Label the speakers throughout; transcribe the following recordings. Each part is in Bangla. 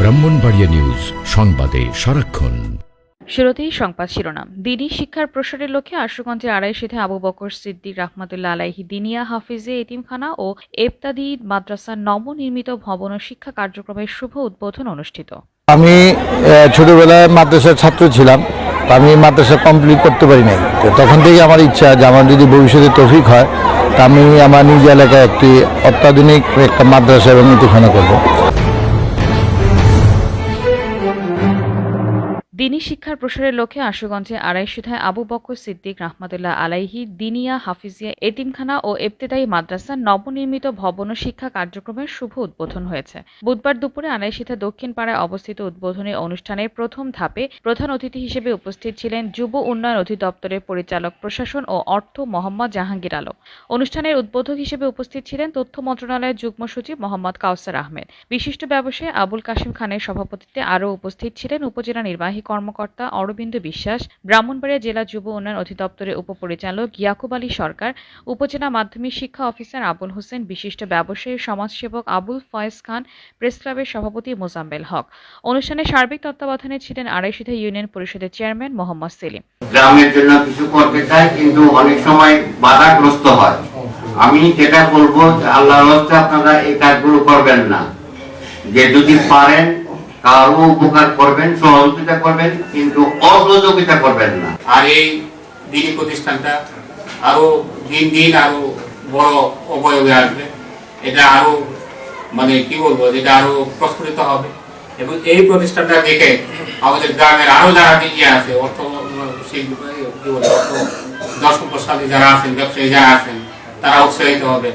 Speaker 1: ব্রাহ্মণবাড়িয়া নিউজ, সংবাদে সারাক্ষণ।
Speaker 2: শুরুতেই সংবাদ শিরোনাম। দ্বীনি শিক্ষার প্রসারের লক্ষ্যে আশুগঞ্জে আড়াইশিথে আবু বকর সিদ্দিক রহমাতুল্লাহ আলাইহি দিনিয়া হাফিজে এতিমখানা ও এবতাদি মাদ্রাসার নবনির্মিত ভবন ও শিক্ষা কার্যক্রমের শুভ উদ্বোধন অনুষ্ঠিত।
Speaker 3: আমি ছোটবেলায় মাদ্রাসার ছাত্র ছিলাম, আমি মাদ্রাসা কমপ্লিট করতে পারি নাই। তখন থেকে আমার ইচ্ছা যে আমার যদি ভবিষ্যতে তৌফিক হয় তা আমি আমার নিজ এলাকায় একটি অত্যাধুনিক একটা মাদ্রাসা এবং এতিমখানা করব।
Speaker 2: দ্বীনি শিক্ষার প্রসারের লক্ষ্যে আশুগঞ্জে আড়াইশিথায় আবু বকর সিদ্দিক রহমাতুল্লাহ আলাইহি দিনিয়া হাফিজিয়া এতিমখানা ও ইবতেদায়ী মাদ্রাসার নবনির্মিত ভবন ও শিক্ষা কার্যক্রমের শুভ উদ্বোধন হয়েছে। বুধবার দুপুরে আড়াইশিথা দক্ষিণ পাড়ায় অবস্থিত উদ্বোধনী অনুষ্ঠানের প্রথম ধাপে প্রধান অতিথি হিসেবে উপস্থিত ছিলেন যুব উন্নয়ন অধিদপ্তরের পরিচালক প্রশাসন ও অর্থ মোহাম্মদ জাহাঙ্গীর আলম। অনুষ্ঠানের উদ্বোধক হিসেবে উপস্থিত ছিলেন তথ্য মন্ত্রণালয়ের যুগ্ম সচিব মোহাম্মদ কাউসার আহমেদ। বিশিষ্ট ব্যবসায়ী আবুল কাশিম খানের সভাপতিত্বে আরও উপস্থিত ছিলেন উপজেলা নির্বাহী কর্মকর্তা অরবিন্দ বিশ্বাস, ব্রাহ্মণবাড়িয়া জেলা যুব উন্নয়ন অধিদপ্তরের উপপরিচালক ইয়াকুব আলী সরকার, উপজেলা মাধ্যমিক শিক্ষা অফিসার আবুল হোসেন, বিশিষ্ট ব্যবসায়ী সমাজসেবক আবুল ফয়েজ খান, প্রেস ক্লাবের সভাপতি মোজাম্মেল হক। অনুষ্ঠানে সার্বিক তত্ত্বাবধানে ছিলেন আড়াইশিথা ইউনিয়ন পরিষদের চেয়ারম্যান মোহাম্মদ সেলিম।
Speaker 4: গ্রামের জন্য কিছু করতে চায় কিন্তু অনেক সময় বাধাগ্রস্ত হয়। আমি যেটা বলবো আল্লাহর রাস্তে আপনারা এই কাজগুলো করবেন না, যে যদি পারেন কারো উপকার করবেন, সহযোগিতা করবেন, কিন্তু অসহযোগিতা করবেন না।
Speaker 5: আর এই দ্বীনি প্রতিষ্ঠানটা আরো দিন দিন আরো বড় অবয়বে আসবে। এটা আরো কি বলবো, যেটা আরো প্রস্ফুটিত হবে এবং এই প্রতিষ্ঠানটা দেখে আমাদের গ্রামের আরো যারা এগিয়ে আছে, দর্শক প্রসাদী যারা আছেন, ব্যবসায়ী যারা আছেন, তারা উৎসাহিত হবে।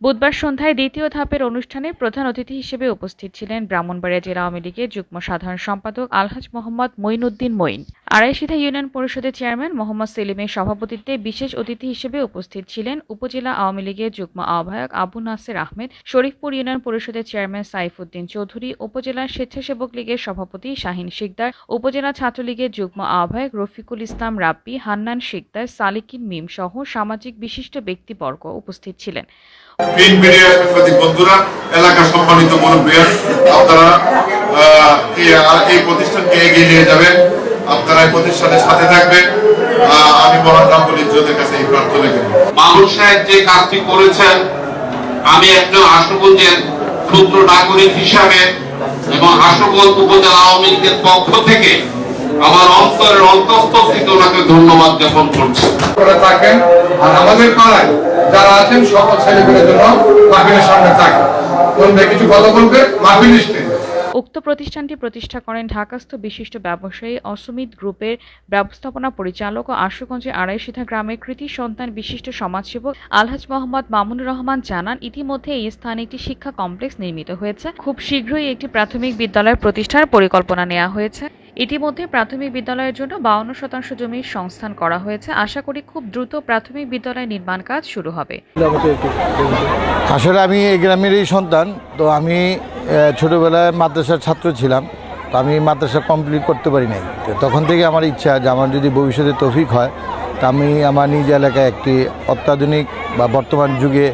Speaker 2: বুধবার সন্ধ্যায় দ্বিতীয় ধাপের অনুষ্ঠানে প্রধান অতিথি হিসেবে উপস্থিত ছিলেন ব্রাহ্মণবাড়িয়া জেলা আওয়ামী লীগের যুগ্ম সাধারণ সম্পাদক আলহাজ মোহাম্মদ মঈনউদ্দিন মঈন। আড়াইশিথা ইউনিয়ন পরিষদের চেয়ারম্যান মোহাম্মদ সেলিমের সভাপতিত্বে বিশেষ অতিথি হিসেবে উপস্থিত ছিলেন উপজেলা আওয়ামী লীগের যুগ্ম আহ্বায়ক আবু নাসের আহমেদ, শরীফপুর ইউনিয়ন পরিষদের চেয়ারম্যান সাইফুদ্দিন চৌধুরী, উপজেলা স্বেচ্ছাসেবক লীগের সভাপতি শাহিন শিকদার, উপজেলা ছাত্রলীগের যুগ্ম আহ্বায়ক রফিকুল ইসলাম রাব্বি, হান্নান শিকদার, সালিকিন মিম সহ সামাজিক বিশিষ্ট ব্যক্তিবর্গ উপস্থিত ছিলেন।
Speaker 6: প্রিন্ট মিডিয়া সাংবাদিক বন্ধুরা, এলাকার সম্মানিত মুরব্বিয়ান, আপনারা এই প্রতিষ্ঠানকে এগিয়ে নিয়ে যাবেন, আপনারা এই প্রতিষ্ঠানের সাথে থাকবেন। আমি মহান রাব্বুল ইজ্জতের কাছে এই প্রার্থনা করি।
Speaker 7: মামুন সাহেব যে কাজটি করেছেন, আমি একজন আশুগঞ্জের ক্ষুদ্র নাগরিক হিসাবে এবং আশুগঞ্জ উপজেলা আওয়ামী লীগের পক্ষ থেকে আমার অন্তরের অন্তঃস্থল থেকে ওনাকে ধন্যবাদ জ্ঞাপন করছি।
Speaker 6: থাকেন আর আমাদের পাড়ায় যারা আছেন সকল ছেলেমেয়েদের জন্য মাহফিলের সামনে থাকেন, কোনটা কিছু কথা বলবে মাহফিল লিস্টে।
Speaker 2: উক্ত প্রতিষ্ঠানটি প্রতিষ্ঠা করেন ঢাকাস্থ বিশিষ্ট ব্যবসায়ী অসমিত গ্রুপের ব্যবস্থাপনা পরিচালক ও আশুগঞ্জের আড়াইশিথা গ্রামের কৃতি সন্তান বিশিষ্ট সমাজসেবক আলহাজ মোহাম্মদ মামুনুর রহমান জানান, ইতিমধ্যে এই স্থানে একটি শিক্ষা কমপ্লেক্স নির্মিত হয়েছে। খুব শীঘ্রই একটি প্রাথমিক বিদ্যালয় প্রতিষ্ঠার পরিকল্পনা নেওয়া হয়েছে। ইতিমধ্যে প্রাথমিক বিদ্যালয়ের জন্য 52% জমির সংস্থান করা হয়েছে। আশা করি খুব দ্রুত প্রাথমিক বিদ্যালয় নির্মাণ কাজ শুরু হবে।
Speaker 3: আসলে আমি এই গ্রামেরই সন্তান, তো আমি ছোটবেলায় মাদ্রাসার ছাত্র ছিলাম, তো আমি মাদ্রাসা কমপ্লিট করতে পারি নাই। তখন থেকে আমার ইচ্ছা যে আমার যদি ভবিষ্যতে তৌফিক হয় তা আমি আমার নিজ এলাকায় একটি অত্যাধুনিক বা বর্তমান যুগে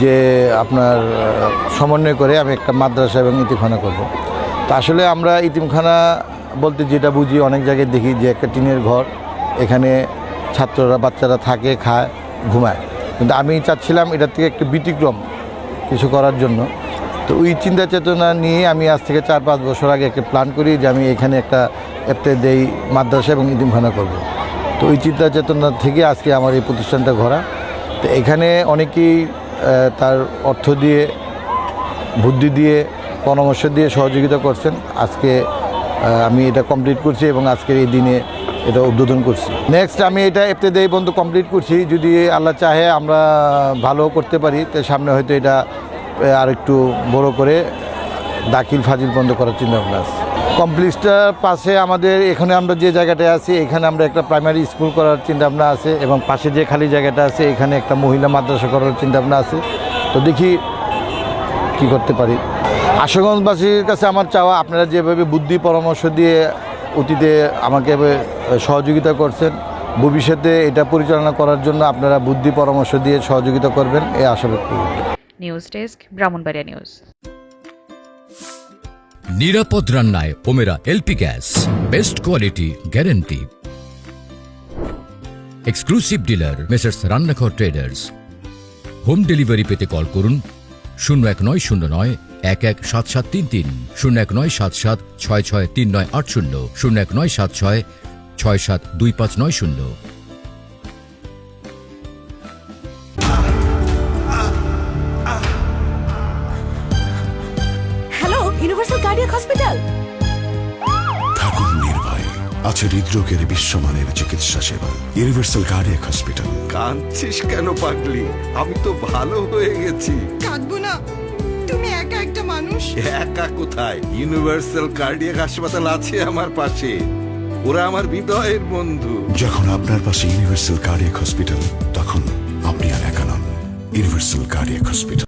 Speaker 3: যে আপনার সমন্বয় করে আমি একটা মাদ্রাসা এবং ইতিমখানা করব। তো আসলে আমরা ইতিমখানা বলতে যেটা বুঝি, অনেক জায়গায় দেখি যে একটা টিনের ঘর, এখানে ছাত্ররা বাচ্চারা থাকে, খায়, ঘুমায়, কিন্তু আমি চাচ্ছিলাম এটার থেকে একটু ব্যতিক্রম কিছু করার জন্য। তো ওই চিন্তা চেতনা নিয়ে আমি আজ থেকে 4-5 বছর আগে একটা প্ল্যান করি যে আমি এখানে একটা ইবতেদায়ী মাদ্রাসা এবং ইতিমখানা করব। তো ওই চিন্তা চেতনা থেকে আজকে আমার এই প্রতিষ্ঠানটা গড়া। তো এখানে অনেকেই তার অর্থ দিয়ে, বুদ্ধি দিয়ে, পরামর্শ দিয়ে সহযোগিতা করছেন। আজকে আমি এটা কমপ্লিট করছি এবং আজকের এই দিনে এটা উদ্বোধন করছি। নেক্সট আমি এটা ইবতেদায়ী পর্যন্ত কমপ্লিট করছি। যদি আল্লাহ চাহে আমরা ভালো করতে পারি তো সামনে হয়তো এটা আর একটু বড় করে দাখিল ফাজিল বন্ধ করার চিন্তা ভাবনা আছে। কমপ্লেক্সটার পাশে আমাদের এখানে আমরা যে জায়গাটায় আছি, এখানে আমরা একটা প্রাইমারি স্কুল করার চিন্তা ভাবনা আছে এবং পাশে যে খালি জায়গাটা আছে এখানে একটা মহিলা মাদ্রাসা করার চিন্তা ভাবনা আছে। তো দেখি কি করতে পারি। আশুগঞ্জবাসীর কাছে আমার চাওয়া, আপনারা যেভাবে বুদ্ধি পরামর্শ দিয়ে অতীতে আমাকে সহযোগিতা করছেন, ভবিষ্যতে এটা পরিচালনা করার জন্য আপনারা বুদ্ধি পরামর্শ দিয়ে সহযোগিতা করবেন, এই আশা ব্যক্ত করি।
Speaker 2: News desk, Brahmanbaria news.
Speaker 1: নিরাপদ রান্নায় Omera LP gas, best quality guarantee. Exclusive dealer messrs রান্নাঘর ট্রেডার্স। হোম ডেলিভারি পেতে কল করুন 01909 117733, 01977 663980, 01976 672590।
Speaker 8: Hello, universal cardiac hospital.
Speaker 9: থাকুন নির্ভয়, আছে হৃদরোগের বিশ্বমানের চিকিৎসা সেবা। Universal cardiac hospital.
Speaker 10: কাঁদছিস কেন পাগলি? আমি তো ভালো হয়ে গেছি।
Speaker 8: কাঁদবো না, তুমি একা একটা মানুষ।
Speaker 10: একা কোথায়? ইউনিভার্সাল কার্ডিয়াক হাসপাতাল আছে আমার পাশে। ওরা আমার হৃদয়ের বন্ধু।
Speaker 9: যখন আপনার পাশে ইউনিভার্সাল কার্ডিয়াক হসপিটাল, তখন আপনি আর একা নন। Universal cardiac hospital.